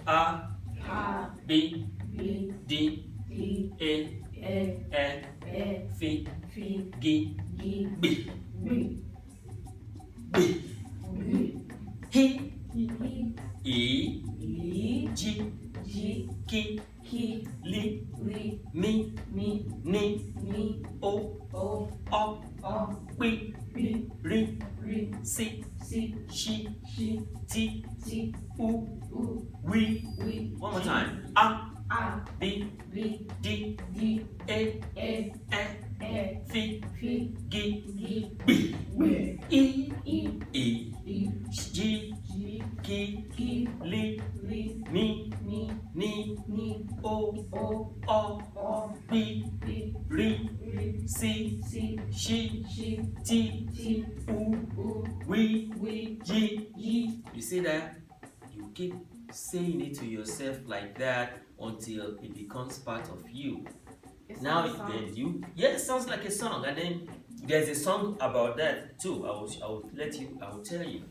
A, B, D, E, F, G, B. He, E, G, K, Li, Mi, Ni, O, Pi, Ri, Si, Shi, Ti, U, We. One more time. A, B, D, E, F, G, B. E, G, K, Li, Mi, Ni, O, Pi, Ri, Si, Shi, Ti, U, We, Ji. You see that? You keep saying it to yourself like that until it becomes part of you. Now then it sounds like a song, and then there's a song about that too. I will tell you.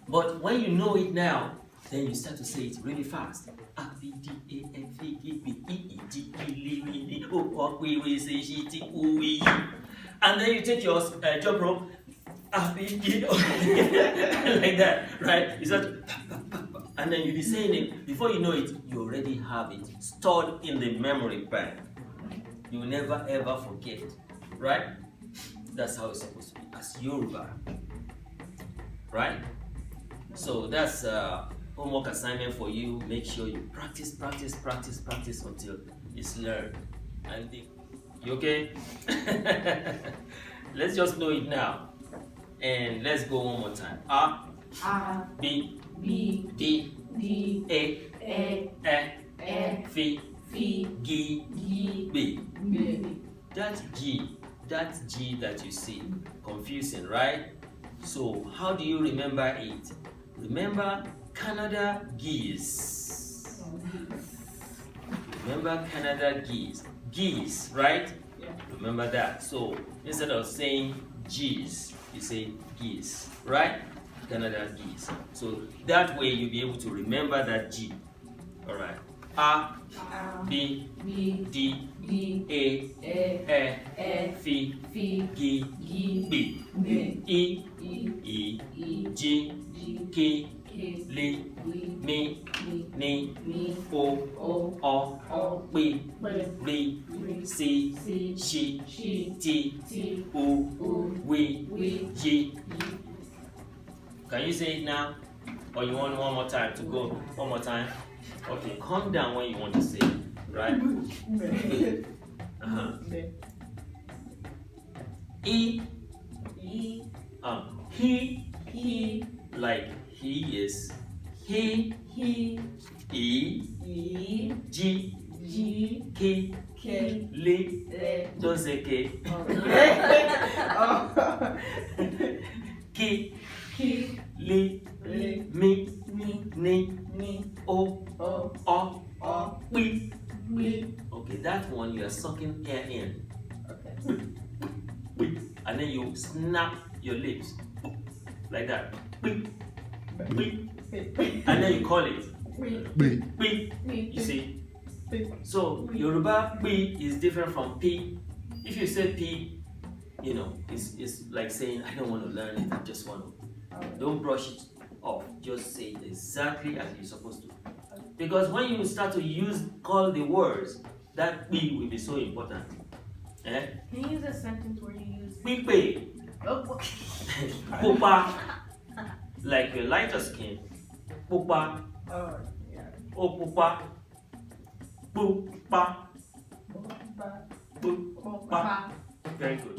But when you know it now, then you start to say it really fast. A, B, D, A, F, G, B, E, G, L, M, N, O, P, R, S, T, U, V. And then you take your jump rope, A, B, D, like that, right? You start, and then you'll be saying it. Before you know it, you already have it stored in the memory bank. You will never ever forget, right? That's how it's supposed to be as Yoruba, right? So that's homework assignment for you. Make sure you practice until it's learned. I think you okay? Let's just know it now, and let's go one more time. A, B, D, A, F, G, B. That's G that you see. Confusing, right? So how do you remember it? Remember Canada geese. Remember Canada geese. Geese, right? Yeah. Remember that. So instead of saying G's, you say geese, right? Canada geese. So that way you'll be able to remember that G. Alright. A, B, D, A, F, G, B. E, G, K, L, Mi, Ni, O, Pi, Ri, Si, Shi, Ti, U, We, Ji. Can you say it now? Or you want one more time to go? One more time? Okay, calm down when you want to say it, right? E, he, like he is. He, E, G, K, L, don't say K. K, L, Mi, Ni, O, Pi. Okay, that one you are sucking air in. Okay. And then you snap your lips like that. And then you call it. You see? So Yoruba P is different from P. If you say P, you know, it's like saying I don't want to learn it, I just want to. Don't brush it off. Just say it exactly as you're supposed to. Because when you start to call the words, that P will be so important. Eh? Can you use a sentence where you use Pipe. oh, Pupa. Like your lighter skin. Pupa. Oh, yeah. Oh, pupa. Pupa. Ba- Pupa. Very good.